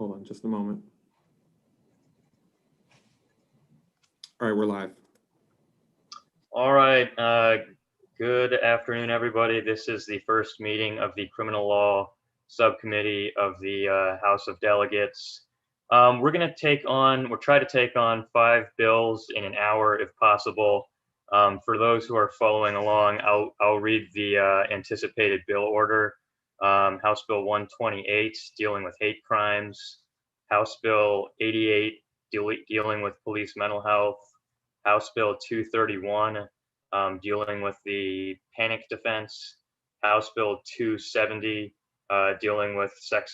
Hold on just a moment. All right, we're live. All right. Good afternoon, everybody. This is the first meeting of the Criminal Law Subcommittee of the House of Delegates. We're going to try to take on 5 bills in an hour if possible. For those who are following along, I'll read the anticipated bill order. House Bill 128, dealing with hate crimes. House Bill 88, dealing with police mental health. House Bill 231, dealing with the panic defense. House Bill 270, dealing with sex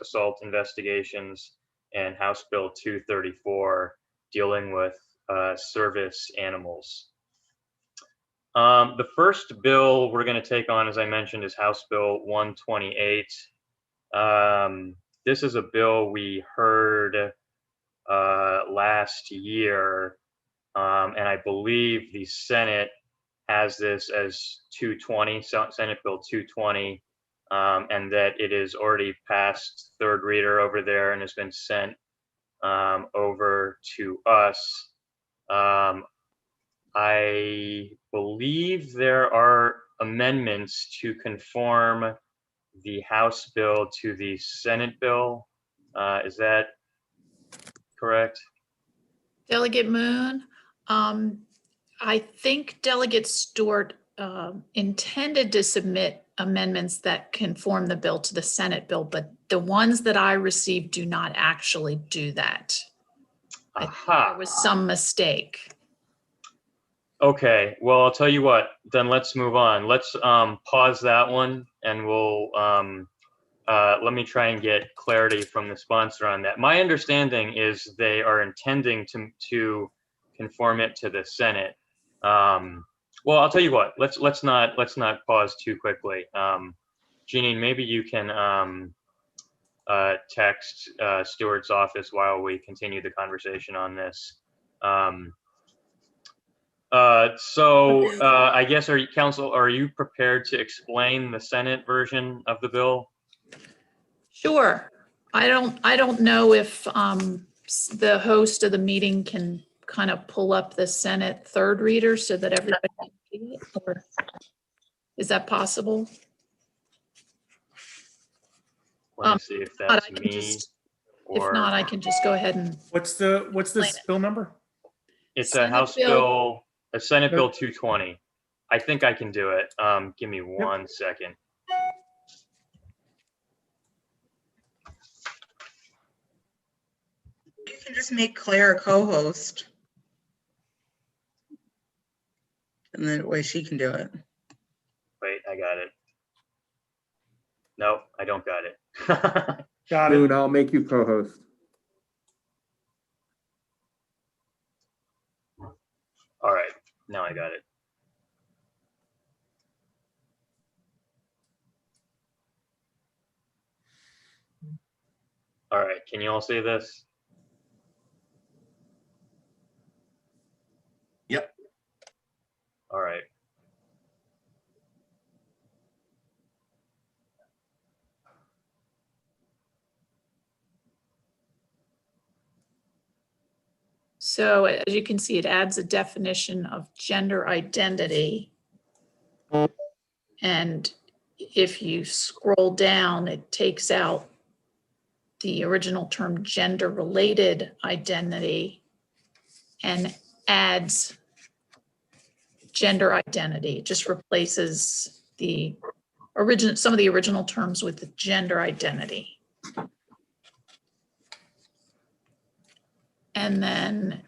assault investigations. And House Bill 234, dealing with service animals. The first bill we're going to take on, as I mentioned, is House Bill 128. This is a bill we heard last year, and I believe the Senate has this as 220, Senate Bill 220, and that it is already passed third reader over there and has been sent over to us. I believe there are amendments to conform the House bill to the Senate bill. Is that correct? Delegate Moon, I think Delegate Stewart intended to submit amendments that conform the bill to the Senate bill, but the ones that I received do not actually do that. I think there was some mistake. Okay, well, I'll tell you what, then let's move on. Let's pause that one, and we'll let me try and get clarity from the sponsor on that. My understanding is they are intending to conform it to the Senate. Well, I'll tell you what, let's not pause too quickly. Jeanine, maybe you can text Stewart's office while we continue the conversation on this. I guess, Counsel, are you prepared to explain the Senate version of the bill? Sure. I don't know if the host of the meeting can kind of pull up the Senate third reader so that everybody can see it, or is that possible? Let me see if that's me. If not, I can just go ahead and. What's this bill number? It's a House bill, a Senate Bill 220. I think I can do it. Give me one second. You can just make Claire a co-host. And then that way she can do it. Wait, I got it. Nope, I don't got it. Got Moon, it. I'll make you co-host. All right, now I got it. All right, can you all see this? Yep. All right. So as you can see, it adds a definition of gender identity. And if you scroll down, it takes out the original term gender-related identity and adds gender identity. It just replaces some of the original terms with the gender identity. And then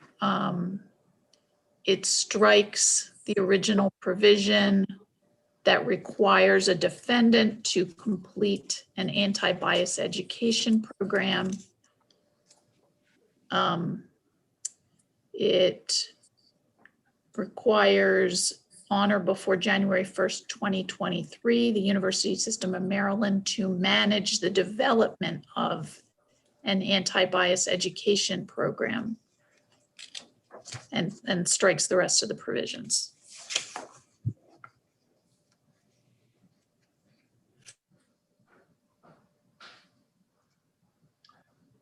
it strikes the original provision that requires a defendant to complete an anti-bias education program. It requires on or before January 1st, 2023, the University System of Maryland to manage the development of an anti-bias education program, and strikes the rest of the provisions.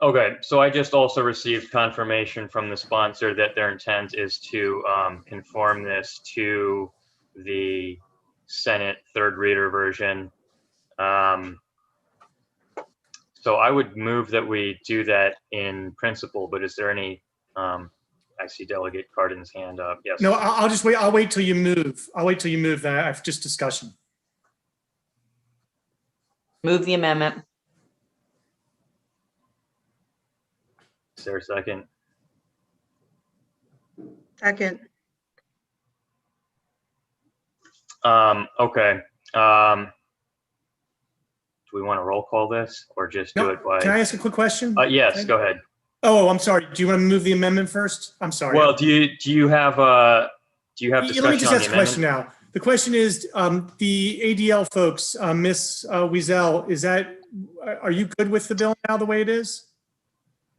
Okay, so I just also received confirmation from the sponsor that their intent is to conform this to the Senate third reader version. So I would move that we do that in principle, but is there any, I see Delegate Cardin's hand up. Yes. No, I'll just wait. I'll wait till you move. I'll wait till you move that. I've just discussion. Move the amendment. Is there a second? Second. Okay. Do we want to roll call this or just do No, it by? can I ask a quick question? Yes, go ahead. Oh, I'm sorry. Do you want to move the amendment first? I'm sorry. Well, do you have discussion Let me just on ask the a question amendment? now. The question is, the ADL folks, Ms. Wiesel, are you good with the bill now the way it is?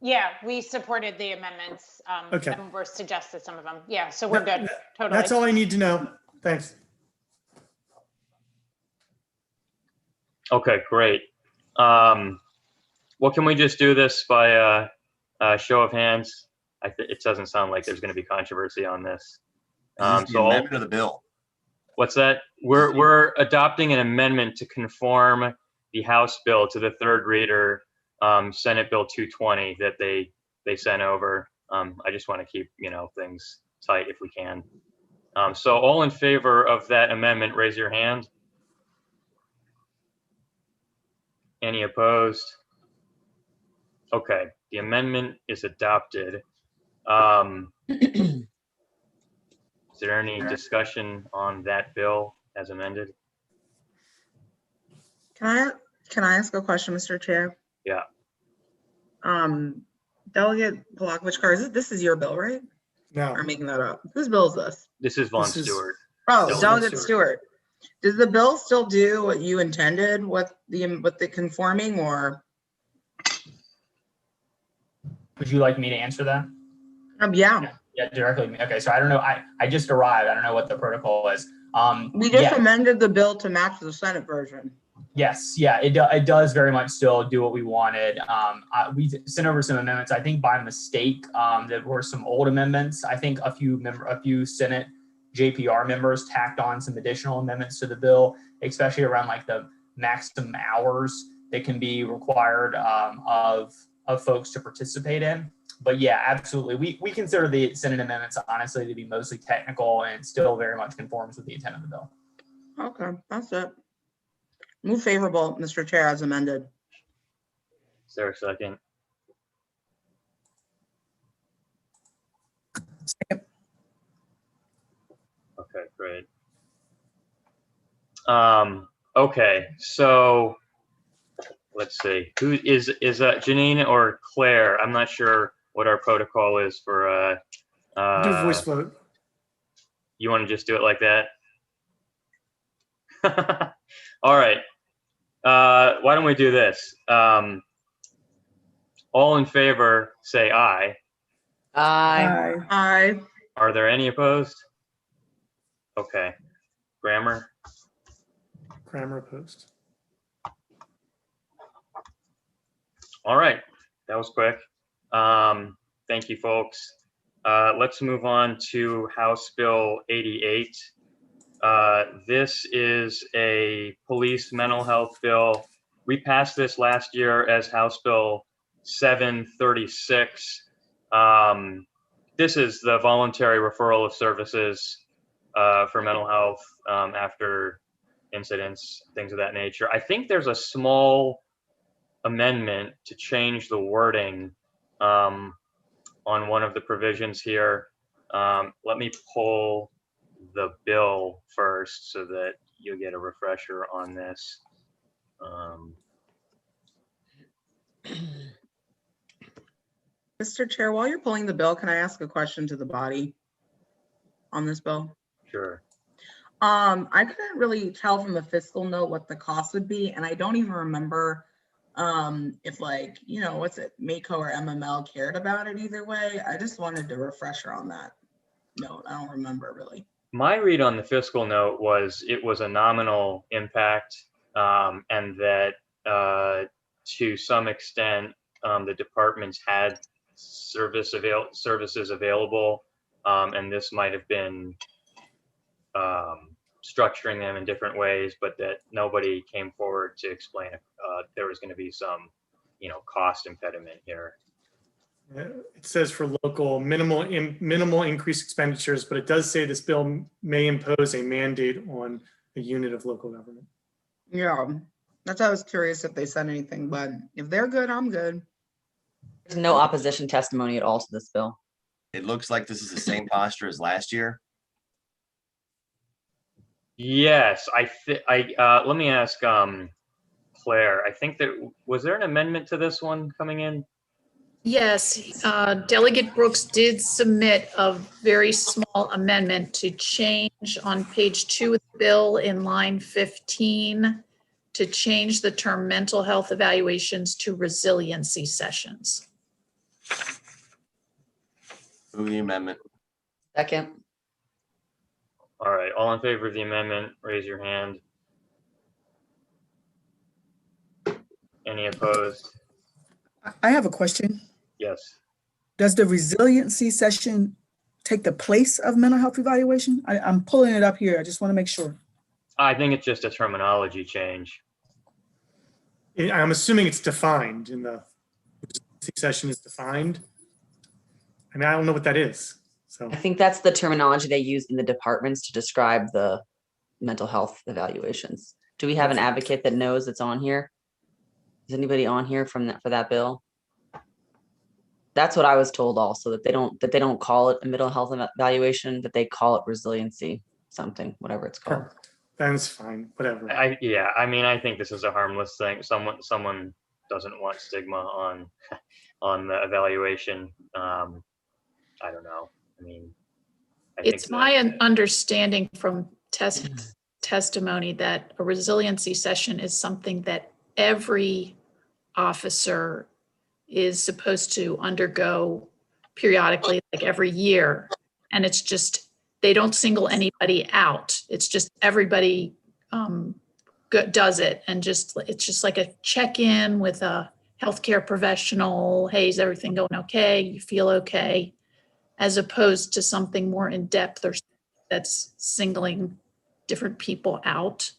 Yeah, we supported the amendments. Okay. And we're suggested some of them. Yeah, so we're good. Totally. That's all I need to know. Thanks. Okay, great. Well, can we just do this by show of hands? It doesn't sound like there's going to be controversy on this. This is the amendment of the bill. What's that? We're adopting an amendment to conform the House bill to the third reader, Senate Bill 220 that they sent over. I just want to keep things tight if we can. So all in favor of that amendment, raise your hand. Any opposed? Okay, the amendment is adopted. Is there any discussion on that bill as amended? Can I ask a question, Mr. Chair? Yeah. Delegate Polakowicz, this is your bill, right? No. Or making that up? Whose bill is this? This is Vaughn This is- Stewart. Oh, Delegate Delegate Stewart. Does the bill still do what you intended with the conforming, or? Would you like me to answer that? Yeah, Yeah, directly. Okay, so I don't know. I just arrived. I don't know what the protocol is. we just yeah, amended the bill to match the Senate version. yes, yeah, it does very much still do what we wanted. We sent over some amendments. I think by mistake, there were some old amendments. I think a few Senate JPR members tacked on some additional amendments to the bill, especially around like the maximum hours that can be required of folks to participate in. But yeah, absolutely. We consider the Senate amendments honestly to be mostly technical and still very much conforms with the intent of the bill. Okay, that's it. Move favorable, Mr. Chair, as amended. Is there a second? Okay, great. Okay, so let's see. Who is Janine or Claire? I'm not sure what our protocol is for. Do a voice vote. You want to just do it like that? All right. Why don't we do this? All in favor, say aye. Aye. Aye. Are there any opposed? Okay. Grammar? Kramer opposed. All right. That was quick. Thank you, folks. Let's move on to House Bill 88. This is a police mental health bill. We passed this last year as House Bill 736. This is the voluntary referral of services for mental health after incidents, things of that nature. I think there's a small amendment to change the wording on one of the provisions here. Let me pull the bill first so that you get a refresher on this. Mr. Chair, while you're pulling the bill, can I ask a question to the body on this bill? Sure. I couldn't really tell from the fiscal note what the cost would be, and I don't even remember if what's it, MACO or MML cared about it either way. I just wanted a refresher on that note. I don't remember really. My read on the fiscal note was it was a nominal impact, and that to some extent the departments had services available, and this might have been structuring them in different ways, but that nobody came forward to explain there was going to be some, cost impediment here. It says for local minimal increased expenditures, but it does say this bill may impose a mandate on a unit of local government. Yeah, that's why I was curious if they said anything, but if they're good, I'm good. There's no opposition testimony at all to this bill. It looks like this is the same posture as last year. Yes, let me ask Claire. I think was there an amendment to this one coming in? Yes, Delegate Brooks did submit a very small amendment to change on page 2 of the bill in line 15 to change the term mental health evaluations to resiliency sessions. Move the amendment. Second. All right, all in favor of the amendment, raise your hand. Any opposed? I have a question. Yes. Does the resiliency session take the place of mental health evaluation? I'm pulling it up here. I just want to make sure. I think it's just a terminology change. I'm assuming it's defined in the session is defined. I mean, I don't know what that is. So I think that's the terminology they use in the departments to describe the mental health evaluations. Do we have an advocate that knows it's on here? Is anybody on here for that bill? That's what I was told also, that they don't call it a mental health evaluation, that they call it resiliency something, whatever it's called. that's fine, whatever. I think this is a harmless thing. Someone doesn't want stigma on the evaluation. I don't know. I mean, It's my understanding from testimony that a resiliency session is something that every officer is supposed to undergo periodically, like every year. And it's just, they don't single anybody out. It's just everybody does it. And it's just like a check-in with a healthcare professional. Hey, is everything going okay? You feel okay? As opposed to something more in depth or that's singling different people out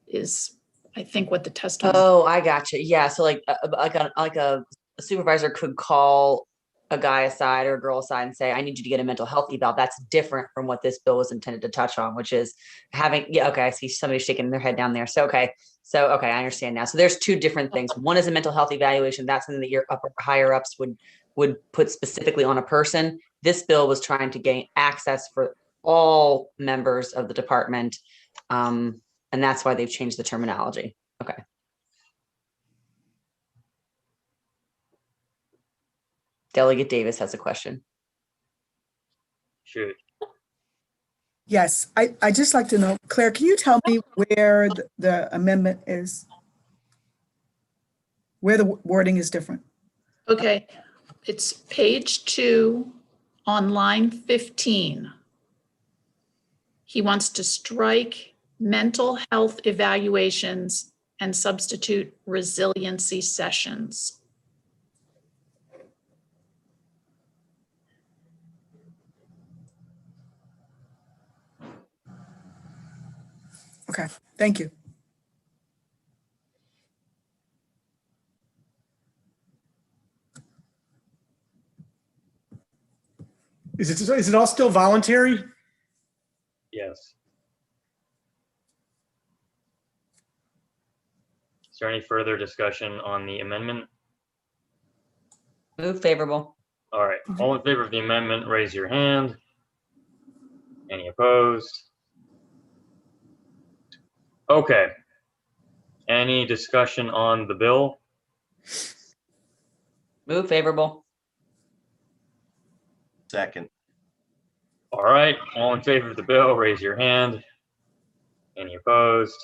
is, I think, what the testimony. Oh, I got you. Yeah. So like a supervisor could call a guy aside or a girl aside and say, I need you to get a mental health eval. That's different from what this bill was intended to touch on, which is having, okay, I see somebody shaking their head down there. So, okay, I understand now. So there's two different things. One is a mental health evaluation. That's something that your higher ups would put specifically on a person. This bill was trying to gain access for all members of the department. And that's why they've changed the terminology. Okay. Delegate Davis has a question. Shoot. Yes, I just like to know, Claire, can you tell me where the amendment is? Where the wording is different? Okay, it's page 2 on line 15. He wants to strike mental health evaluations and substitute resiliency sessions. Okay, thank you. Is it all still voluntary? Yes. Is there any further discussion on the amendment? Move favorable. All right, all in favor of the amendment, raise your hand. Any opposed? Okay. Any discussion on the bill? Move favorable. Second. All right, all in favor of the bill, raise your hand. Any opposed?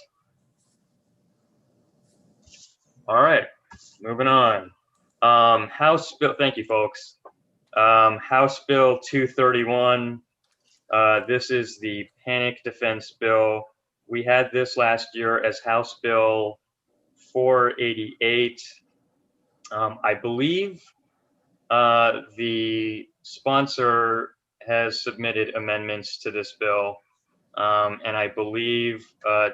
All right, moving on. House Bill, thank you, folks. House Bill 231. This is the Panic Defense Bill. We had this last year as House Bill 488. I believe the sponsor has submitted amendments to this bill. And I believe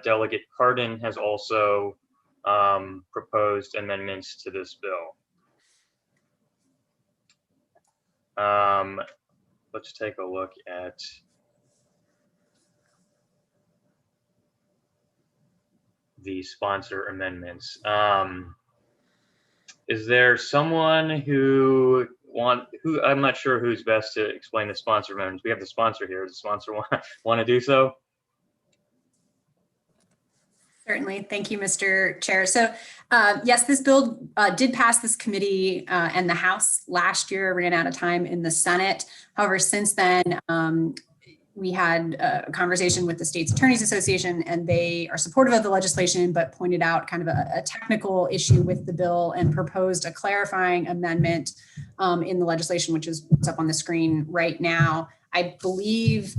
Delegate Cardin has also proposed amendments to this bill. Let's take a look at the sponsor amendments. Is there someone who I'm not sure who's best to explain the sponsor amendments. We have the sponsor here. Does the sponsor want to do so? Certainly. Thank you, Mr. Chair. So yes, this bill did pass this committee and the House last year, ran out of time in the Senate. However, since then, we had a conversation with the State's Attorneys Association, and they are supportive of the legislation, but pointed out kind of a technical issue with the bill and proposed a clarifying amendment in the legislation, which is what's up on the screen right now. I believe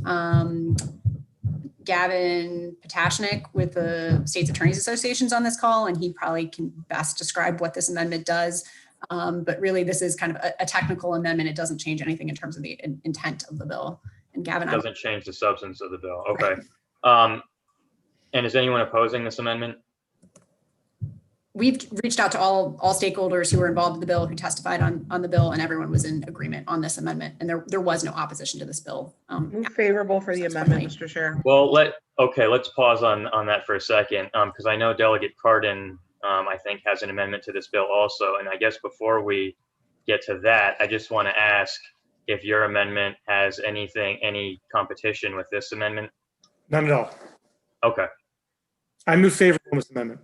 Gavin Potashnik with the State's Attorneys Association's on this call, and he probably can best describe what this amendment does. But really, this is kind of a technical amendment. It doesn't change anything in terms of the intent of the bill. And Gavin, doesn't change the substance of the bill. Okay. Right. And is anyone opposing this amendment? We've reached out to all stakeholders who were involved in the bill, who testified on the bill, and everyone was in agreement on this amendment. And there was no opposition to this bill. Move favorable for the amendment, Mr. Chair. Well, let's pause on that for a second, because I know Delegate Cardin, I think, has an amendment to this bill also. And I guess before we get to that, I just want to ask if your amendment has any competition with this amendment. None at all. Okay. I move favorable on this amendment.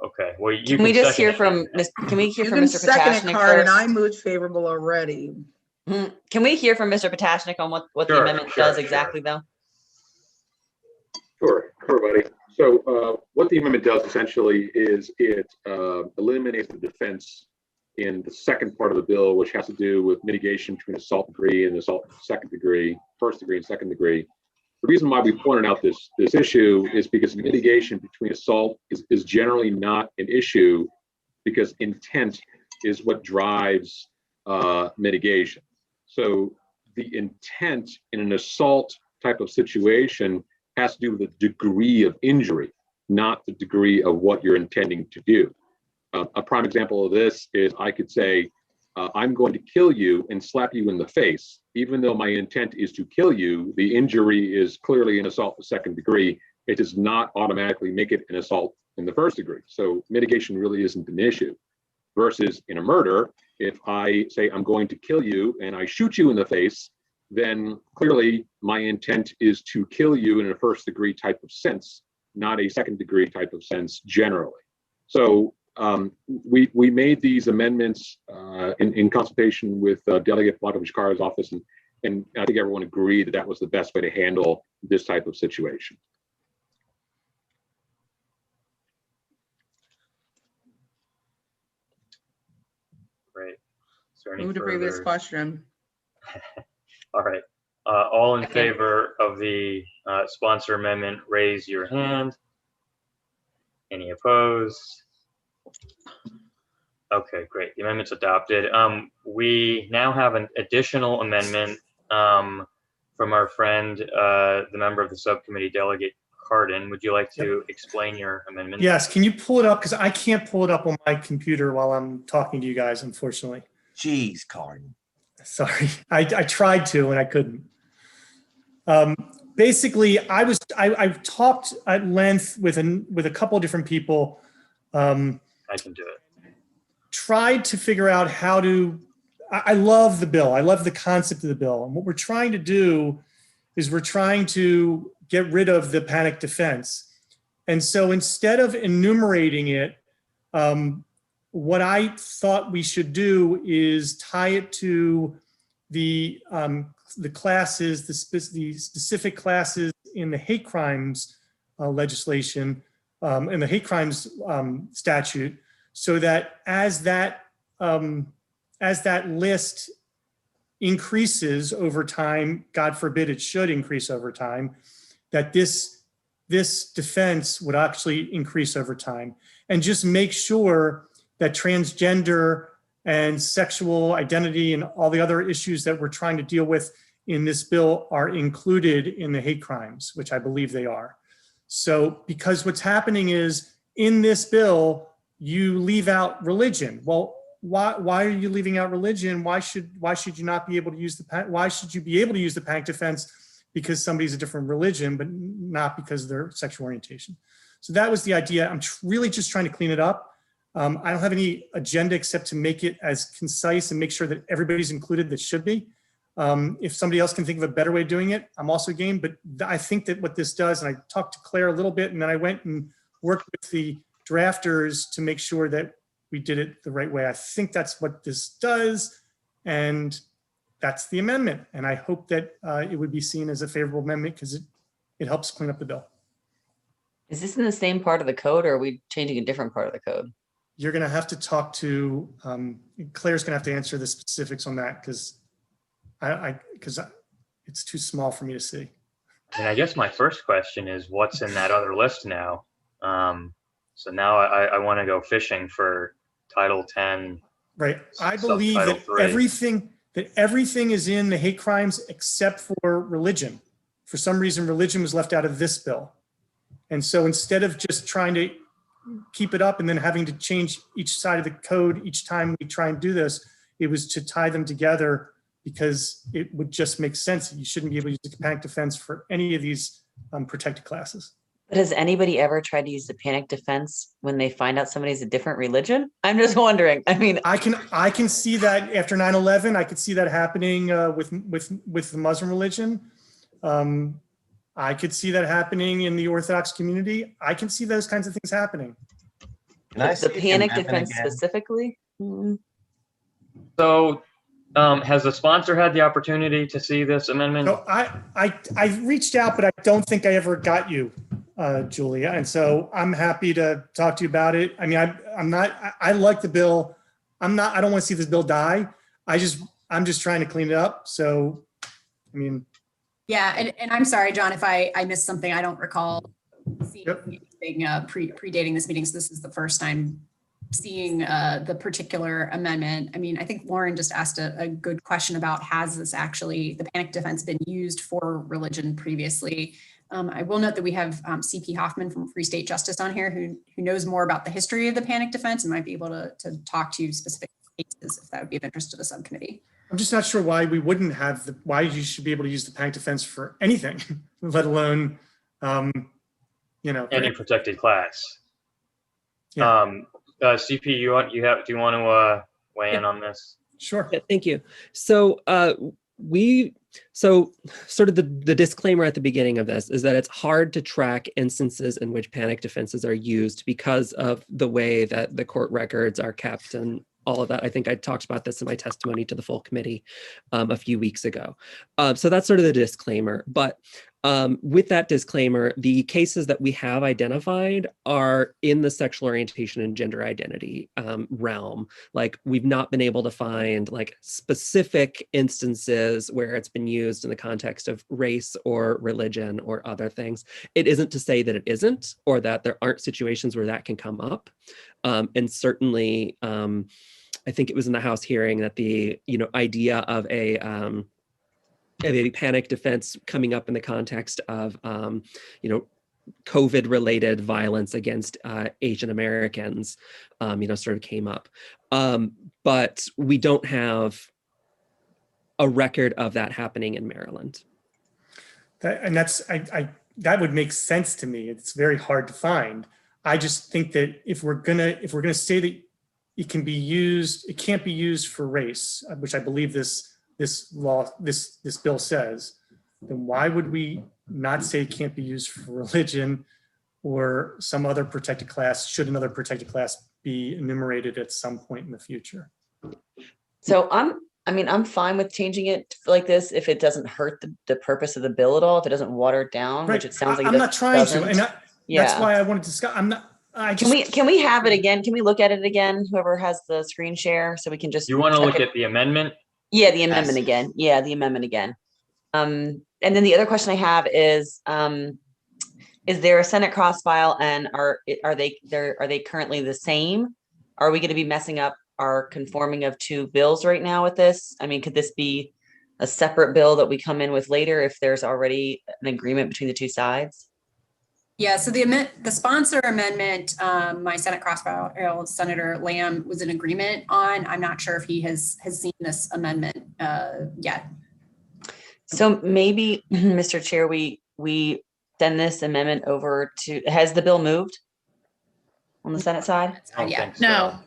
Okay. Well, can we just hear from Mr. Potashnik Card, and first? I moved favorable already. Can we hear from Mr. Potashnik on what the amendment does exactly, though? Sure, buddy. So what the amendment does essentially is it eliminates the defense in the second part of the bill, which has to do with mitigation between assault degree and assault second degree, first degree and second degree. The reason why we pointed out this issue is because mitigation between assault is generally not an issue, because intent is what drives mitigation. So the intent in an assault type of situation has to do with the degree of injury, not the degree of what you're intending to do. A prime example of this is I could say, I'm going to kill you and slap you in the face. Even though my intent is to kill you, the injury is clearly an assault in the second degree. It does not automatically make it an assault in the first degree. So mitigation really isn't an issue. Versus in a murder, if I say I'm going to kill you and I shoot you in the face, then clearly my intent is to kill you in a first degree type of sense, not a second degree type of sense generally. So we made these amendments in consultation with Delegate Vlahovic-Carr's office, and I think everyone agreed that that was the best way to handle this type of situation. Great. Is there any Move to previous question. All right. All in favor of the sponsor amendment, raise your hand. Any opposed? Okay, great. The amendment's adopted. We now have an additional amendment from our friend, the member of the subcommittee, Delegate Cardin. Would you like to explain your amendment? Yes, can you pull it up? Because I can't pull it up on my computer while I'm talking to you guys, unfortunately. Jeez, Cardin. Sorry, I tried to and I couldn't. Basically, I talked at length with a couple of different people. I can do it. Tried to figure out how to. I love the bill. I love the concept of the bill. And what we're trying to do is we're trying to get rid of the panic defense. And so instead of enumerating it, what I thought we should do is tie it to the classes, the specific classes in the hate crimes legislation, in the hate crimes statute, so that as that list increases over time, God forbid it should increase over time, that this defense would actually increase over time, and just make sure that transgender and sexual identity and all the other issues that we're trying to deal with in this bill are included in the hate crimes, which I believe they are. So because what's happening is in this bill, you leave out religion. Well, why are you leaving out religion? Why should you not be able to use why should you be able to use the panic defense because somebody's a different religion, but not because of their sexual orientation? So that was the idea. I'm really just trying to clean it up. I don't have any agenda except to make it as concise and make sure that everybody's included that should be. If somebody else can think of a better way of doing it, I'm also game. But I think that what this does, and I talked to Claire a little bit, and then I went and worked with the drafters to make sure that we did it the right way. I think that's what this does, and that's the amendment. And I hope that it would be seen as a favorable amendment because it helps clean up the bill. Is this in the same part of the code, or are we changing a different part of the code? You're going to have to talk to, Claire's going to have to answer the specifics on that because it's too small for me to see. And I guess my first question is what's in that other list now? So now I want to go fishing for Title 10. Right. I believe that everything is in the hate crimes except for religion. For some reason, religion was left out of this bill. And so instead of just trying to keep it up and then having to change each side of the code each time we try and do this, it was to tie them together because it would just make sense. You shouldn't be able to use the panic defense for any of these protected classes. But has anybody ever tried to use the panic defense when they find out somebody's a different religion? I'm just wondering. I mean, I can see that after 9/11, I could see that happening with the Muslim religion. I could see that happening in the Orthodox community. I can see those kinds of things happening. The panic defense specifically? Mm-hmm. So has the sponsor had the opportunity to see this amendment? So I reached out, but I don't think I ever got you, Julia. And so I'm happy to talk to you about it. I mean, I like the bill. I don't want to see this bill die. I'm just trying to clean it up. So, I mean. Yeah, and I'm sorry, John, if I missed something. I don't recall seeing anything predating this meeting. So this is the first time seeing the particular amendment. I mean, I think Lauren just asked a good question about has this actually, the panic defense, been used for religion previously? I will note that we have CP Hoffman from Free State Justice on here who knows more about the history of the panic defense and might be able to talk to specific cases if that would be of interest to the subcommittee. I'm just not sure why we wouldn't have why you should be able to use the panic defense for anything, let alone, any protected class. Yeah. CP, do you want to weigh in on this? Sure. Yeah, thank you. So sort of the disclaimer at the beginning of this is that it's hard to track instances in which panic defenses are used because of the way that the court records are kept and all of that. I think I talked about this in my testimony to the full committee a few weeks ago. So that's sort of the disclaimer. But with that disclaimer, the cases that we have identified are in the sexual orientation and gender identity realm. Like we've not been able to find like specific instances where it's been used in the context of race or religion or other things. It isn't to say that it isn't or that there aren't situations where that can come up. And certainly, I think it was in the House hearing that the idea of a panic defense coming up in the context of COVID-related violence against Asian Americans, sort of came up. But we don't have a record of that happening in Maryland. That would make sense to me. It's very hard to find. I just think that if we're gonna say that it can't be used for race, which I believe this bill says, then why would we not say it can't be used for religion or some other protected class? Should another protected class be enumerated at some point in the future? So I'm fine with changing it like this if it doesn't hurt the purpose of the bill at all, if it doesn't water it down, right. Which it sounds like I'm not trying to, and that's why I wanted to discuss. Can we have it again? Can we look at it again? Whoever has the screen share, so we can just. You want to look at the amendment? Yeah, the amendment again. Yeah, the amendment again. And then the other question I have is there a Senate cross file, and are they currently the same? Are we going to be messing up are conforming of two bills right now with this? I mean, could this be a separate bill that we come in with later if there's already an agreement between the two sides? Yeah, so the sponsor amendment, my Senate crossfile Senator Lamb was in agreement on. I'm not sure if he has seen this amendment yet. So maybe, Mr. Chair, we send this amendment over to, has the bill moved on the Senate side? I don't Yeah. think so. No,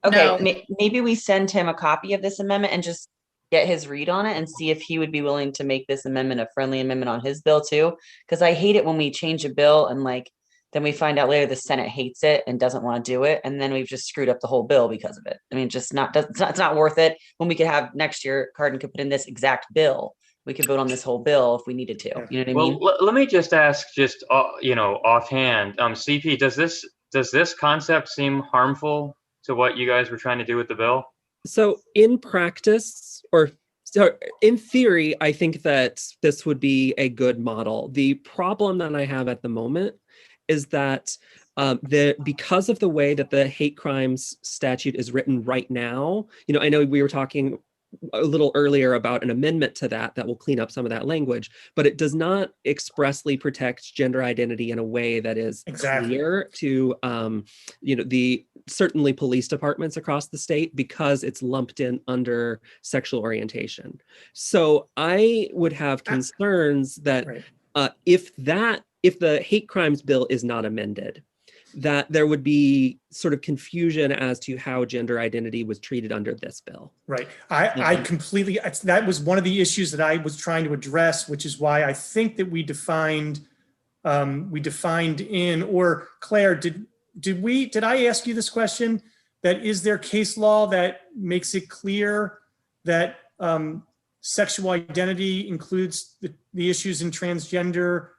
Okay, No. maybe we send him a copy of this amendment and just get his read on it and see if he would be willing to make this amendment a friendly amendment on his bill too. Because I hate it when we change a bill and like, then we find out later the Senate hates it and doesn't want to do it. And then we've just screwed up the whole bill because of it. I mean, it's not worth it when we could have next year, Cardin could put in this exact bill. We could vote on this whole bill if we needed to, you know what I mean? Well, let me just ask, just offhand, CP, does this concept seem harmful to what you guys were trying to do with the bill? So in practice, or so in theory, I think that this would be a good model. The problem that I have at the moment is that because of the way that the hate crimes statute is written right now, I know we were talking a little earlier about an amendment to that will clean up some of that language, but it does not expressly protect gender identity in a way that is clear to, certainly police departments across the state, because it's lumped in under sexual orientation. So I would have concerns that if the hate crimes bill is not amended, that there would be sort of confusion as to how gender identity was treated under this bill. Right. I completely, that was one of the issues that I was trying to address, which is why I think that we defined in, or Claire, did I ask you this question? That is there case law that makes it clear that sexual identity includes the issues in transgender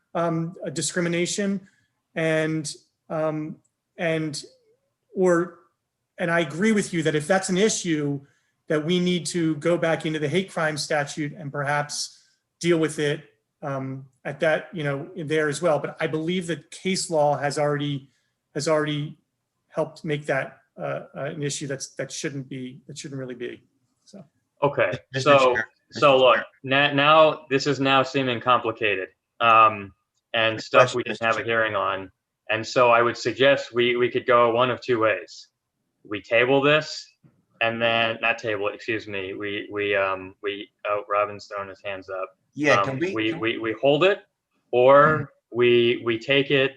discrimination? And I agree with you that if that's an issue, that we need to go back into the hate crime statute and perhaps deal with it at that, in there as well. But I believe that case law has already helped make that an issue that shouldn't really be. So okay, so look, now this is now seeming complicated, and stuff we didn't have a hearing on. And so I would suggest we could go one of two ways. We table this, and then not table it, excuse me. Robin's throwing his hands up. Yeah, we hold it, or we take it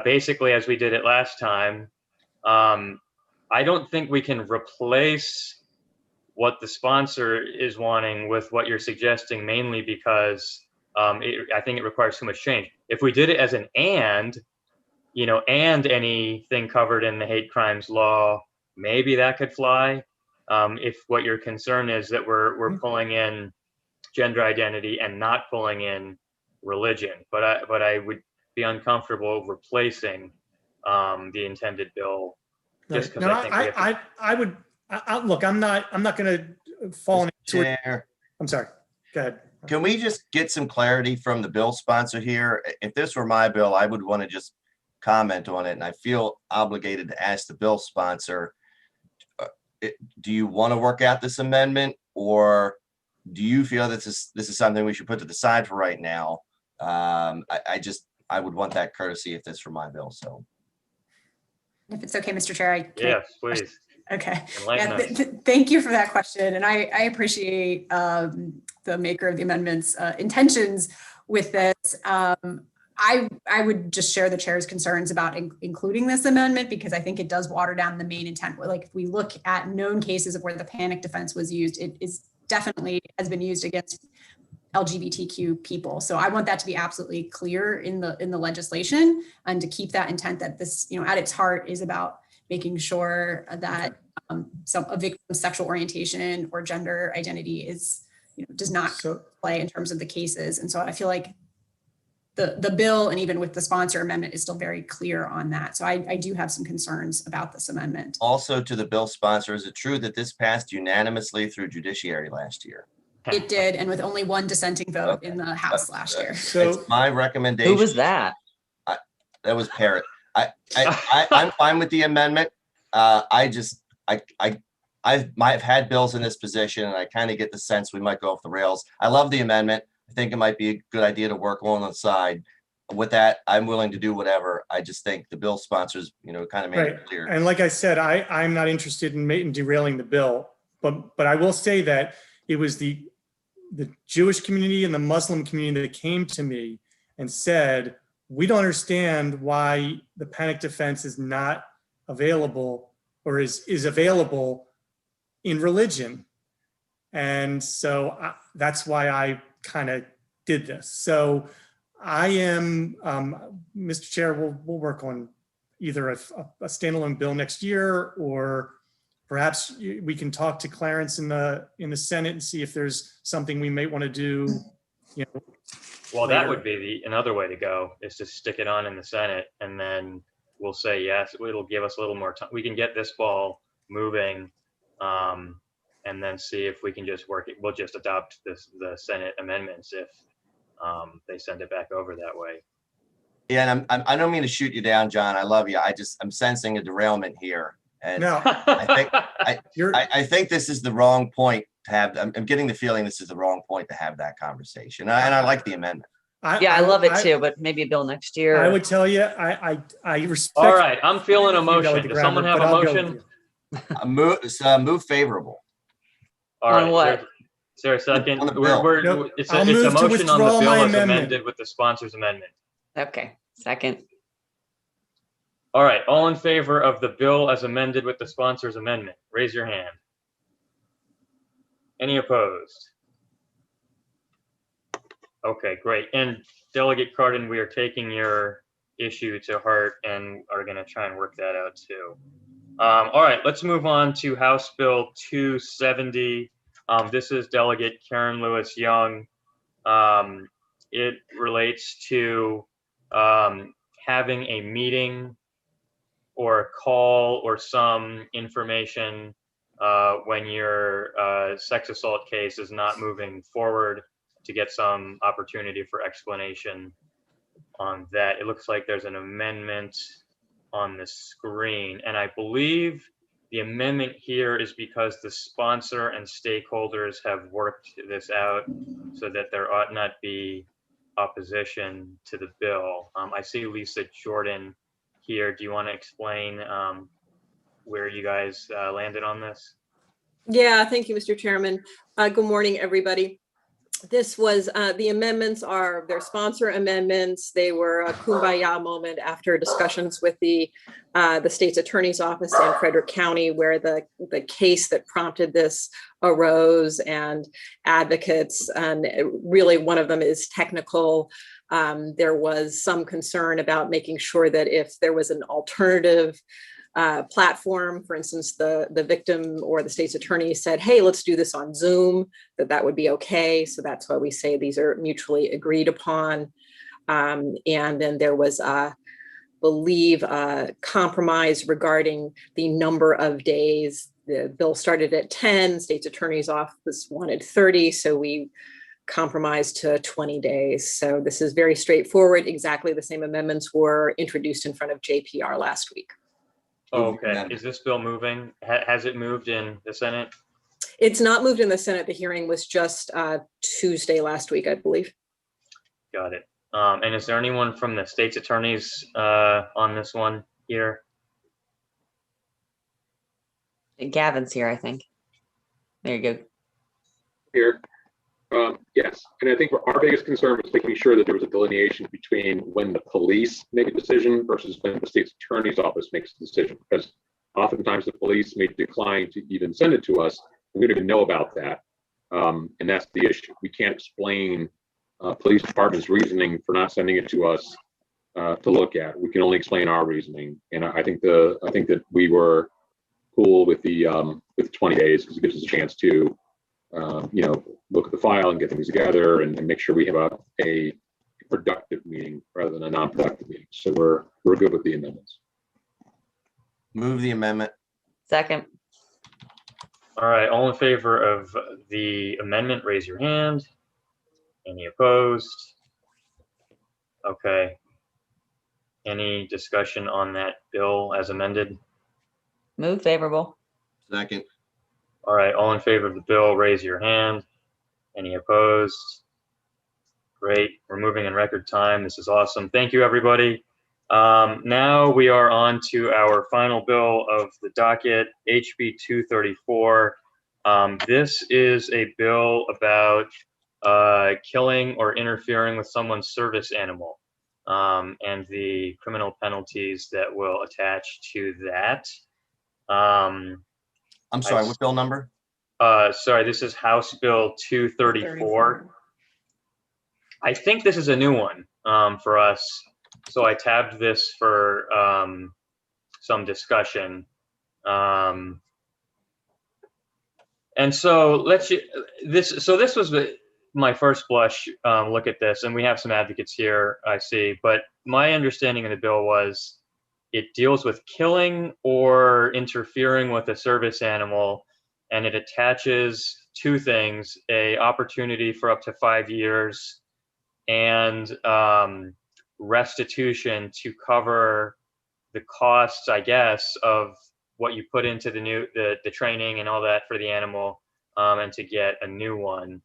basically as we did it last time. I don't think we can replace what the sponsor is wanting with what you're suggesting, mainly because I think it requires too much change. If we did it as an and anything covered in the hate crimes law, maybe that could fly. If what your concern is that we're pulling in gender identity and not pulling in religion, but I would be uncomfortable replacing the intended bill just because I would look. I'm not going to fall into it. I'm sorry. Go ahead. Can we just get some clarity from the bill sponsor here? If this were my bill, I would want to just comment on it, and I feel obligated to ask the bill sponsor, do you want to work out this amendment, or do you feel that this is something we should put to the side for right now? I would want that courtesy if this were my bill. So if it's okay, Mr. Chair, yes, please. Okay. Yeah, thank you for that question. And I appreciate the maker of the amendment's intentions with this. I would just share the chair's concerns about including this amendment, because I think it does water down the main intent. Like if we look at known cases of where the panic defense was used, it is definitely has been used against LGBTQ people. So I want that to be absolutely clear in the legislation, and to keep that intent that this, at its heart is about making sure that a victim's sexual orientation or gender identity is, does not play in terms of the cases. And so I feel like the bill, and even with the sponsor amendment, is still very clear on that. So I do have some concerns about this amendment. Also, to the bill sponsor, is it true that this passed unanimously through judiciary last year? It did, and with only one dissenting vote in the House last year. So it's my recommendation. Who was that? That was Parrott. I'm fine with the amendment. I might have had bills in this position, and I kind of get the sense we might go off the rails. I love the amendment. I think it might be a good idea to work along the side. With that, I'm willing to do whatever. I just think the bill sponsors, kind of made Right. it clear. And like I said, I'm not interested in derailing the bill, but I will say that it was the Jewish community and the Muslim community that came to me and said, we don't understand why the panic defense is not available or is available in religion. And so that's why I kind of did this. So I am, Mr. Chair, we'll work on either a standalone bill next year, or perhaps we can talk to Clarence in the Senate and see if there's something we may want to do. Well, that later. would be another way to go, is to stick it on in the Senate, and then we'll say yes. It'll give us a little more time. We can get this ball moving, and then see if we can just work it. We'll just adopt the Senate amendments if they send it back over that way. Yeah, and I don't mean to shoot you down, John. I love you. I'm sensing a derailment here, and No, I think this is the wrong point to have. I'm getting the feeling this is the wrong point to have that conversation, and I like the amendment. I love it too, but maybe a bill next year. I would tell you, I respect. All right, I'm feeling a motion. Does someone have a motion? Move favorable. All right. On what? Is there a second? On the bill. Nope. It's I'll a move to motion on the withdraw bill my as amendment. amended with the sponsor's amendment. Okay, second. All right, all in favor of the bill as amended with the sponsor's amendment, raise your hand. Any opposed? Okay, great. And Delegate Cardin, we are taking your issue to heart and are going to try and work that out too. All right, let's move on to House Bill 270. This is Delegate Karen Lewis Young. It relates to having a meeting or a call or some information when your sex assault case is not moving forward, to get some opportunity for explanation on that. It looks like there's an amendment on the screen, and I believe the amendment here is because the sponsor and stakeholders have worked this out so that there ought not be opposition to the bill. I see Lisa Jordan here. Do you want to explain where you guys landed on this? Yeah, thank you, Mr. Chairman. Good morning, everybody. This was, the amendments are their sponsor amendments. They were a kumbaya moment after discussions with the state's attorney's office in Frederick County, where the case that prompted this arose, and advocates, and really one of them is technical. There was some concern about making sure that if there was an alternative platform, for instance, the victim or the state's attorney said, hey, let's do this on Zoom, that would be okay. So that's why we say these are mutually agreed upon. And then there was, I believe, a compromise regarding the number of days. The bill started at 10, state's attorney's office wanted 30, so we compromised to 20 days. So this is very straightforward. Exactly the same amendments were introduced in front of JPR last week. Oh, okay. Is this bill moving? Has it moved in the Senate? It's not moved in the Senate. The hearing was just Tuesday last week, I believe. Got it. And is there anyone from the state's attorneys on this one here? Gavin's here, I think. There you go. Here. Yes, and I think our biggest concern was making sure that there was a delineation between when the police make a decision versus when the state's attorney's office makes a decision, because oftentimes the police may decline to even send it to us. We don't even know about that, and that's the issue. We can't explain police department's reasoning for not sending it to us to look at. We can only explain our reasoning, and I think that we were cool with the 20 days because it gives us a chance to look at the file and get things together and make sure we have a productive meeting rather than a non-productive meeting. So we're good with the amendments. Move the amendment. Second. All right, all in favor of the amendment, raise your hand. Any opposed? Okay. Any discussion on that bill as amended? Move favorable. Second. All right, all in favor of the bill, raise your hand. Any opposed? Great, we're moving in record time. This is awesome. Thank you, everybody. Now we are on to our final bill of the docket, HB 234. This is a bill about killing or interfering with someone's service animal, and the criminal penalties that will attach to that. I'm sorry, what bill number? Sorry, this is House Bill 234. I think this is a new one for us, so I tabbed this for some discussion. And so this was my first blush look at this, and we have some advocates here, I see, but my understanding of the bill was it deals with killing or interfering with a service animal, and it attaches two things: a opportunity for up to 5 years and restitution to cover the costs, I guess, of what you put into the training and all that for the animal, and to get a new one.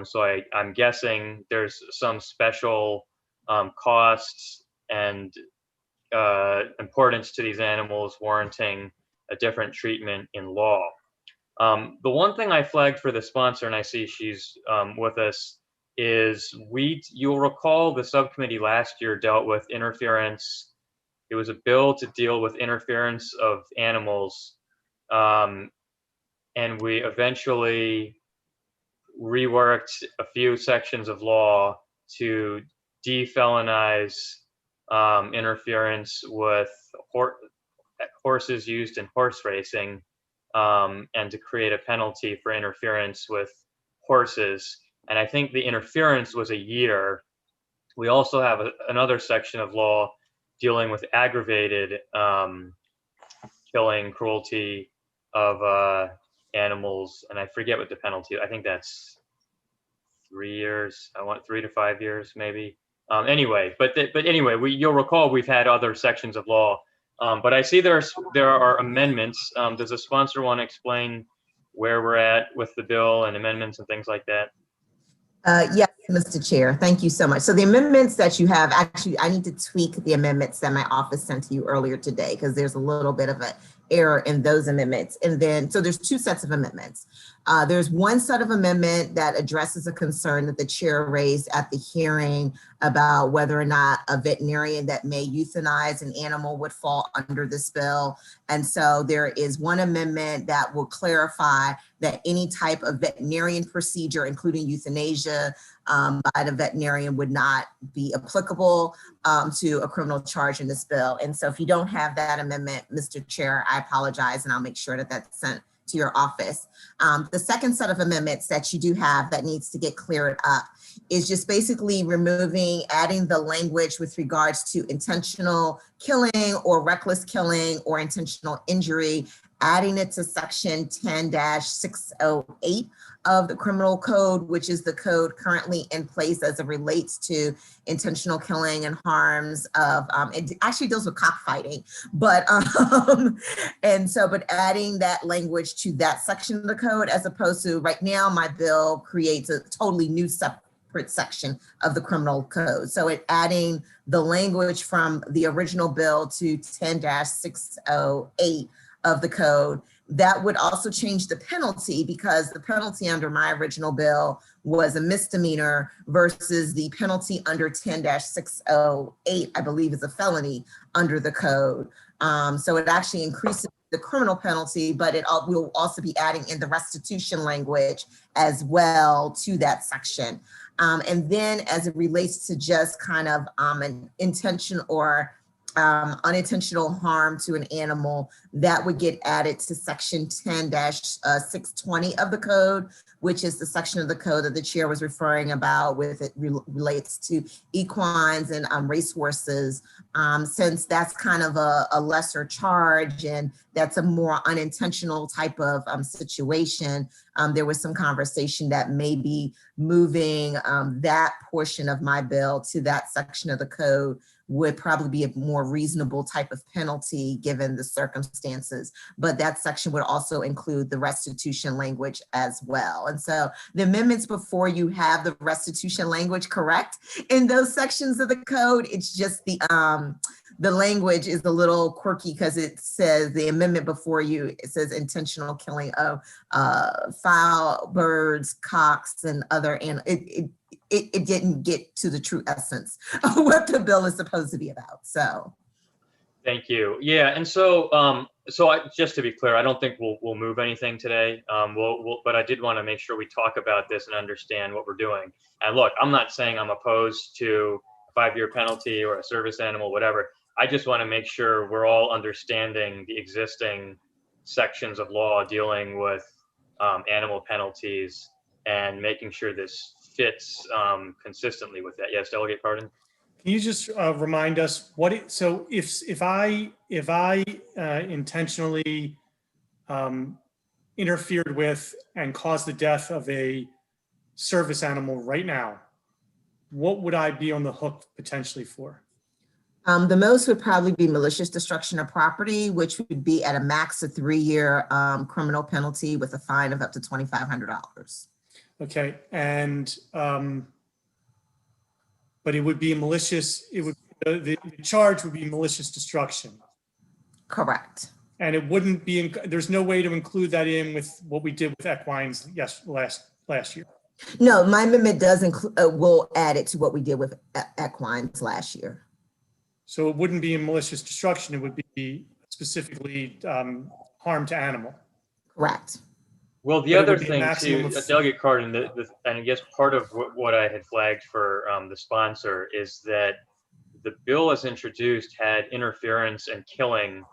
So I'm guessing there's some special costs and importance to these animals warranting a different treatment in law. The one thing I flagged for the sponsor, and I see she's with us, is you'll recall the subcommittee last year dealt with interference. It was a bill to deal with interference of animals, and we eventually reworked a few sections of law to defelonize interference with horses used in horse racing, and to create a penalty for interference with horses. And I think the interference was a year. We also have another section of law dealing with aggravated killing, cruelty of animals, and I forget what the penalty. I think that's 3 years. I want 3 to 5 years, maybe. Anyway, but anyway, you'll recall we've had other sections of law, but I see there are amendments. Does the sponsor want to explain where we're at with the bill and amendments and things like that? Yes, Mr. Chair, thank you so much. So the amendments that you have, actually, I need to tweak the amendments that my office sent to you earlier today because there's a little bit of an error in those amendments. And then, so there's two sets of amendments. There's one set of amendment that addresses a concern that the chair raised at the hearing about whether or not a veterinarian that may euthanize an animal would fall under this bill. And so there is one amendment that will clarify that any type of veterinarian procedure, including euthanasia by the veterinarian, would not be applicable to a criminal charge in this bill. And so if you don't have that amendment, Mr. Chair, I apologize, and I'll make sure that that's sent to your office. The second set of amendments that you do have that needs to get cleared up is just basically adding the language with regards to intentional killing or reckless killing or intentional injury, adding it to section 10-608 of the criminal code, which is the code currently in place as it relates to intentional killing and harms of, it actually deals with cockfighting, but but adding that language to that section of the code, as opposed to right now, my bill creates a totally new separate section of the criminal code. So adding the language from the original bill to 10-608 of the code. That would also change the penalty, because the penalty under my original bill was a misdemeanor versus the penalty under 10-608, I believe, is a felony under the code. So it actually increases the criminal penalty, but we'll also be adding in the restitution language as well to that section. And then as it relates to just kind of an intention or unintentional harm to an animal, that would get added to section 10-620 of the code, which is the section of the code that the chair was referring about with it relates to equines and racehorses. Since that's kind of a lesser charge and that's a more unintentional type of situation, there was some conversation that maybe moving that portion of my bill to that section of the code would probably be a more reasonable type of penalty given the circumstances. But that section would also include the restitution language as well. And so the amendments before you have the restitution language correct in those sections of the code. It's just the language is a little quirky because it says the amendment before you, it says intentional killing of fowl, birds, cocks, and other, and it didn't get to the true essence of what the bill is supposed to be about. So. Thank you. Yeah, and so just to be clear, I don't think we'll move anything today. But I did want to make sure we talk about this and understand what we're doing. And look, I'm not saying I'm opposed to a 5-year penalty or a service animal, whatever. I just want to make sure we're all understanding the existing sections of law dealing with animal penalties and making sure this fits consistently with that. Yes, Delegate Cardin? Can you just remind us so if I intentionally interfered with and caused the death of a service animal right now, what would I be on the hook potentially for? The most would probably be malicious destruction of property, which would be at a max of 3-year criminal penalty with a fine of up to $2,500. Okay, and but it would be malicious. It would the charge would be malicious destruction. Correct. And it wouldn't be. There's no way to include that in with what we did with equines last year. No, my amendment does include. We'll add it to what we did with equines last year. So it wouldn't be in malicious destruction. It would be specifically harm to animal. Correct. Well, the other thing too, Delegate Cardin, and I guess part of what I had flagged for the sponsor is that the bill as introduced had interference and killing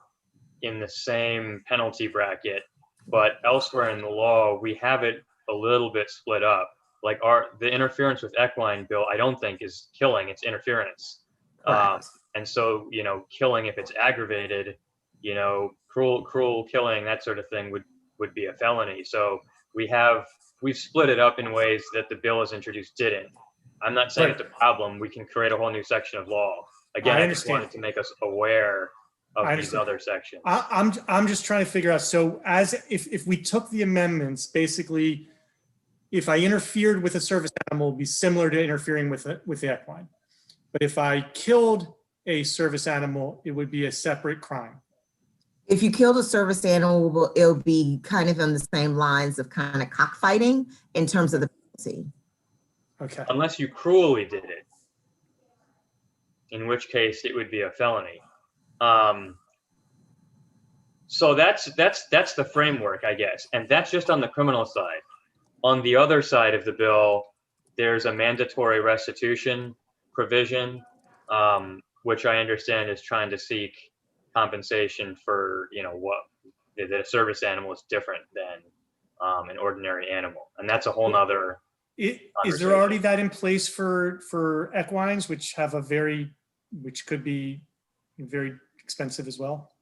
in the same penalty bracket, but elsewhere in the law, we have it a little bit split up. Like the interference with equine bill, I don't think is killing, it's interference. And so, killing, if it's aggravated, cruel killing, that sort of thing would be a felony. So we've split it up in ways that the bill as introduced didn't. I'm not saying it's a problem. We can create a whole new section of law. Again, I just wanted to make us aware of these other sections. I'm just trying to figure out. So if we took the amendments, basically, if I interfered with a service animal, it would be similar to interfering with the equine. But if I killed a service animal, it would be a separate crime. If you killed a service animal, it'll be kind of on the same lines of kind of cockfighting in terms of the penalty. Okay. Unless you cruelly did it, in which case it would be a felony. So that's the framework, I guess, and that's just on the criminal side. On the other side of the bill, there's a mandatory restitution provision, which I understand is trying to seek compensation for, what that a service animal is different than an ordinary animal, and that's a whole nother. Is there already that in place for equines, which could be very expensive as well?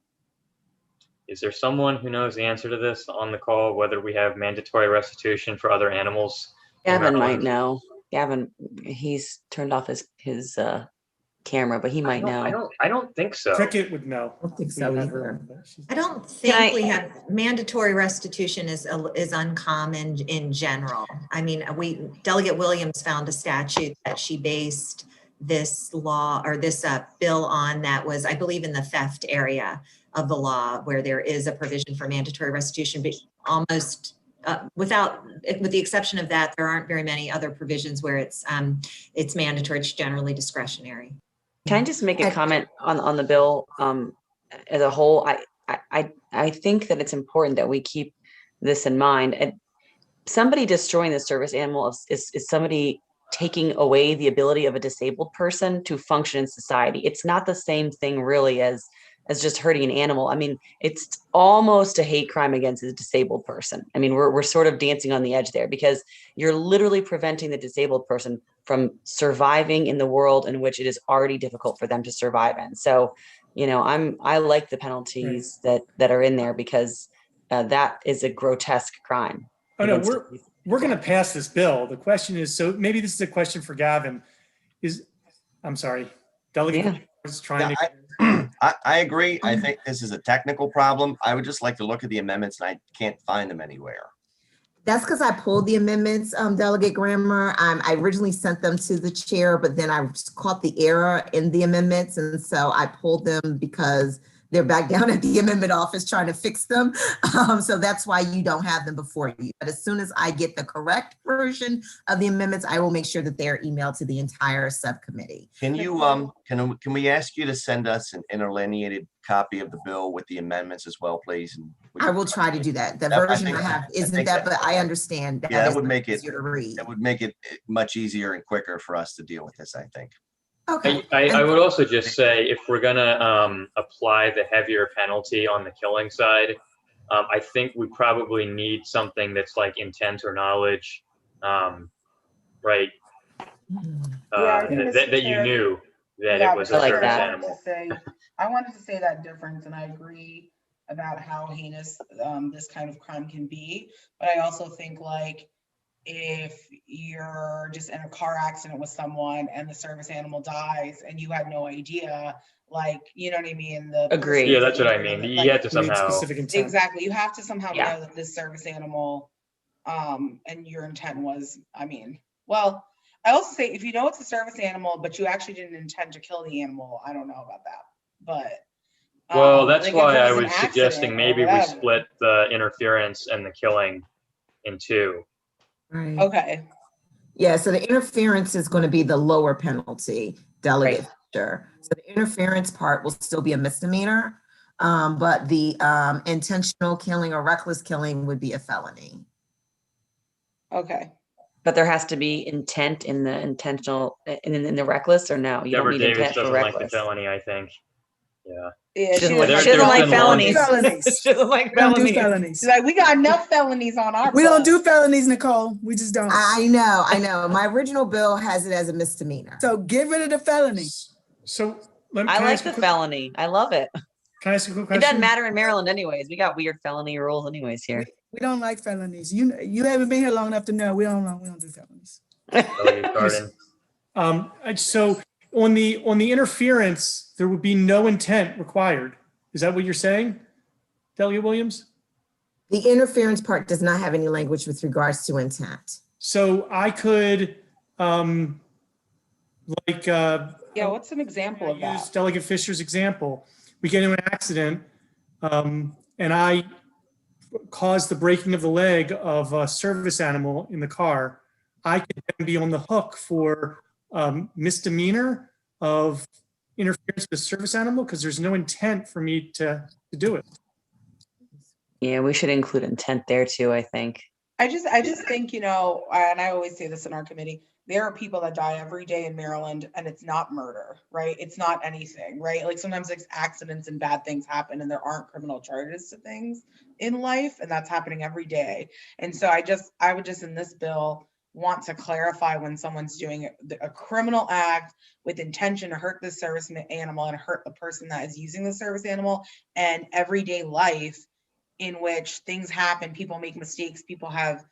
Is there someone who knows the answer to this on the call, whether we have mandatory restitution for other animals? Gavin might know. Gavin, he's turned off his camera, but he might know. I don't think so. Cricket would know. I don't think so either. I don't think we have mandatory restitution is uncommon in general. I mean, Delegate Williams found a statute that she based this law or this bill on that was, I believe, in the theft area of the law, where there is a provision for mandatory restitution, but almost with the exception of that, there aren't very many other provisions where it's mandatory. It's generally discretionary. Can I just make a comment on the bill as a whole? I think that it's important that we keep this in mind. And somebody destroying the service animal is somebody taking away the ability of a disabled person to function in society. It's not the same thing really as just hurting an animal. I mean, it's almost a hate crime against a disabled person. I mean, we're sort of dancing on the edge there because you're literally preventing the disabled person from surviving in the world in which it is already difficult for them to survive in. So, I like the penalties that are in there because that is a grotesque crime. Oh no, we're going to pass this bill. The question is, so maybe this is a question for Gavin. I'm sorry, Delegate. Yeah. was trying Yeah, to. I agree. I think this is a technical problem. I would just like to look at the amendments and I can't find them anywhere. That's because I pulled the amendments, Delegate Grammer. I originally sent them to the chair, but then I caught the error in the amendments. And so I pulled them because they're back down at the amendment office trying to fix them. So that's why you don't have them before you. But as soon as I get the correct version of the amendments, I will make sure that they're emailed to the entire subcommittee. Can you, can we ask you to send us an interlineated copy of the bill with the amendments as well, please? And I will try to do that. The That- I version think- I have I isn't think that, that- but I understand. Yeah, that is would make it, easier to read. that would make it much easier and quicker for us to deal with this, I think. Okay. I would also just say, if we're gonna apply the heavier penalty on the killing side, I think we probably need something that's like intent or knowledge, right? Yeah, I think, Mr. That you Chair, knew that Yeah, it was Mr. a Chair, service I wanted animal. to say- I wanted to say that difference, and I agree about how heinous this kind of crime can be. But I also think, like, if you're just in a car accident with someone and the service animal dies and you had no idea, like, you know what I mean? The Agree. person Yeah, that's what I injured, mean. like, You had to You need somehow. specific intent. exactly. You have to somehow Yeah. know that this service animal, and your intent was, I mean, well, I also say, if you know it's a service animal, but you actually didn't intend to kill the animal, I don't know about that, but. Well, that's like, if why it I was an was suggesting accident or maybe we whatever. split the interference and the killing in two. Right. Okay, Yeah, so the interference is going to be the lower penalty, Delegate Fisher. So the interference part will still be a misdemeanor, but the intentional killing or reckless killing would be a felony. okay. But there has to be intent in the intentional, in the reckless, or no? You don't Deborah need Davis intent for doesn't like the reckless. felony, I think. Yeah. Yeah, She doesn't There- like, she doesn't there's like been long- felonies. Felonies. She doesn't like We don't do felonies. felonies. She's like, we got enough felonies on our. We don't books." do felonies, Nicole. We just don't. I know. My original bill has it as a misdemeanor. So get rid of the felony. So let me. I can like ask the a quick- felony. I love it. Can I ask a quick It question? doesn't matter in Maryland anyways. We got weird felony rules anyways here. We don't like felonies. You haven't been here long enough to know. We don't do felonies. Delegate Cardin. So on the interference, there would be no intent required. Is that what you're saying, Delegate Williams? The interference part does not have any language with regards to intent. So I could, Yeah, what's an example of use that? Delegate Fisher's example. We get into an accident, and I cause the breaking of the leg of a service animal in the car. I could then be on the hook for misdemeanor of interference with a service animal because there's no intent for me to do it. Yeah, we should include intent there too, I think. I just think, and I always say this in our committee, there are people that die every day in Maryland and it's not murder, right? It's not anything, right? Like sometimes like accidents and bad things happen and there aren't criminal charges to things in life, and that's happening every day. And so I would just in this bill want to clarify when someone's doing a criminal act with intention to hurt the service animal and hurt the person that is using the service animal, and everyday life in which things happen, people make mistakes, people have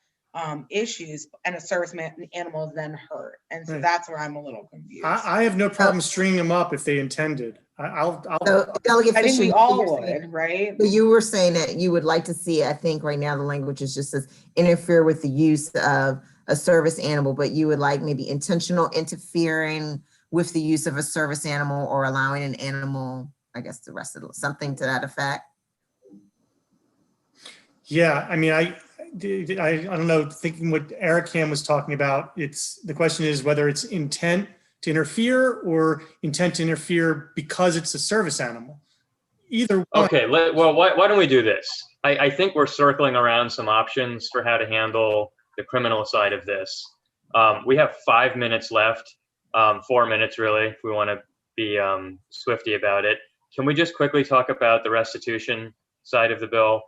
issues, and a service animal is then hurt. And so Right. that's where I'm a little confused. I have no problem stringing them up if they intended. I'll So Delegate I think Fisher, we all you're saying- would, right? So you were saying that you would like to see, I think right now the language is just says interfere with the use of a service animal, but you would like maybe intentional interfering with the use of a service animal or allowing an animal, I guess the rest of it, something to that effect. Yeah, I mean, I don't know, thinking what Eric Ham was talking about, the question is whether it's intent to interfere or intent to interfere because it's a service animal. Either one. Okay, why don't we do this? I think we're circling around some options for how to handle the criminal side of this. We have 5 minutes left, 4 minutes really, if we want to be swifty about it. Can we just quickly talk about the restitution side of the bill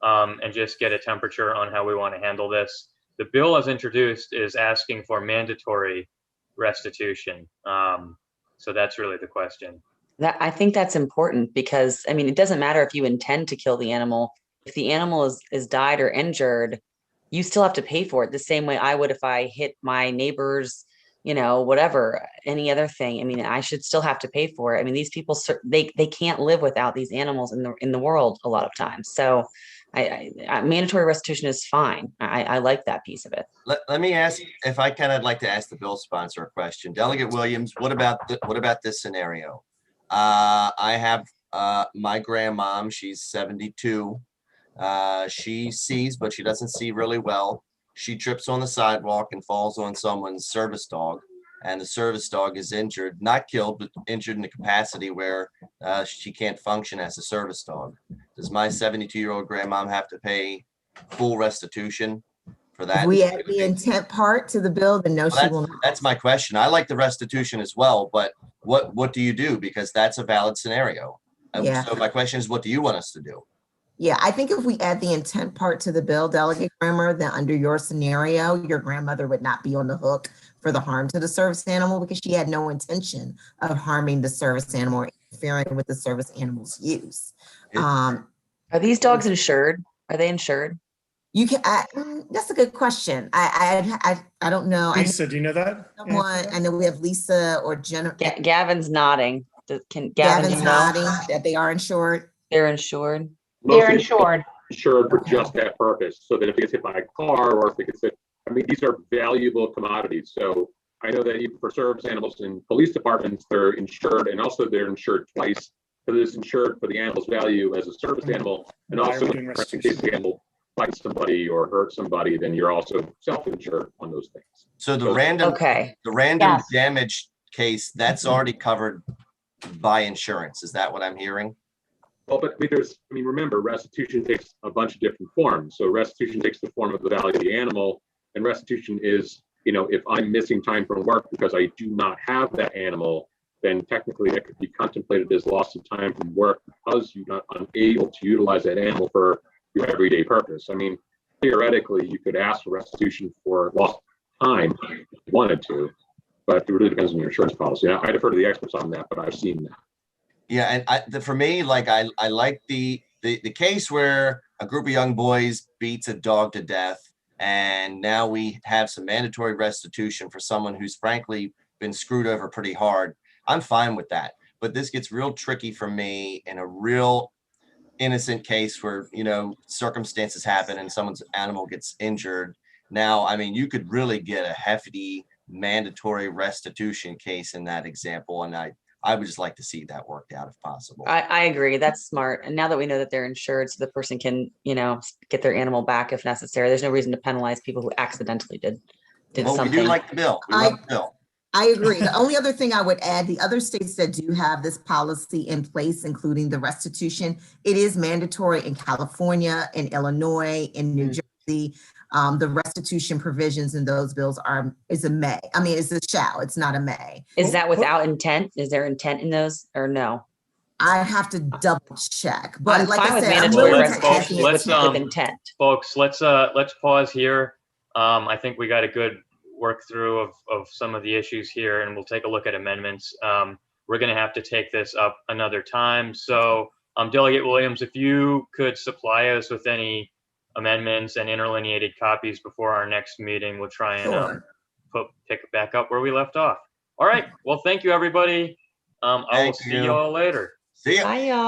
and just get a temperature on how we want to handle this? The bill as introduced is asking for mandatory restitution. So that's really the question. I think that's important because, I mean, it doesn't matter if you intend to kill the animal. If the animal is died or injured, you still have to pay for it the same way I would if I hit my neighbor's, whatever, any other thing. I mean, I should still have to pay for it. I mean, these people, they can't live without these animals in the world a lot of times. So I mandatory restitution is fine. I like that piece of it. Let me ask, if I can, I'd like to ask the bill sponsor a question. Delegate Williams, what about this scenario? I have my grandmom, she's 72. She sees, but she doesn't see really well. She trips on the sidewalk and falls on someone's service dog, and the service dog is injured, not killed, but injured in the capacity where she can't function as a service dog. Does my 72-year-old grandmom have to pay full restitution for that? If we add the intent part to the bill, then no, she will not. That's my question. I like the restitution as well, but what do you do? Because that's a valid scenario. Yeah. So my question is, what do you want us to do? Yeah, I think if we add the intent part to the bill, Delegate Grimmer, then under your scenario, your grandmother would not be on the hook for the harm to the service animal because she had no intention of harming the service animal or interfering with the service animal's use. Are these dogs insured? Are they insured? You can. That's a good question. I don't know. Lisa, do you know that? I know we have Lisa or Jennifer. Gavin's nodding. Gavin's nodding that they are insured. They're insured. They're insured. Insured for just that purpose, so that if it gets hit by a car or if it gets hit, I mean, these are valuable commodities. So I know that even for service animals in police departments, they're insured, and also they're insured twice. So it's insured for the animal's value as a service animal, and also in case the animal bites somebody or hurts somebody, then you're also self-insured on those things. So the random damage case, that's already covered by insurance. Is that what I'm hearing? Well, but remember, restitution takes a bunch of different forms. So restitution takes the form of the value of the animal, and restitution is, if I'm missing time from work because I do not have that animal, then technically that could be contemplated as loss of time from work because you're not unable to utilize that animal for your everyday purpose. I mean, theoretically, you could ask for restitution for lost time if you wanted to, but it really depends on your insurance policy. I defer to the experts on that, but I've seen that. Yeah, and for me, like I like the case where a group of young boys beats a dog to death, and now we have some mandatory restitution for someone who's frankly been screwed over pretty hard. I'm fine with that, but this gets real tricky for me in a real innocent case where circumstances happen and someone's animal gets injured. Now, I mean, you could really get a hefty mandatory restitution case in that example, and I would just like to see that worked out if possible. I agree. That's smart. And now that we know that they're insured, so the person can, get their animal back if necessary. There's no reason to penalize people who accidentally did something. We do like the bill. We love the bill. I agree. The only other thing I would add, the other states that do have this policy in place, including the restitution, it is mandatory in California, in Illinois, in New Jersey. The restitution provisions in those bills is a may. I mean, it's a shall, it's not a may. Is that without intent? Is there intent in those or no? I have to double check, but I'm like fine I with said, I'm mandatory willing to add restitution the with intent. Folks, let's pause here. I think we got a good work through of some of the issues here, and we'll take a look at amendments. We're going to have to take this up another time. So Delegate Williams, if you could supply us with any amendments and interlineated copies before our next meeting, we'll try and pick it back up where we left off. All right. Well, thank you, everybody. I will see you all later. See ya. Bye, y'all.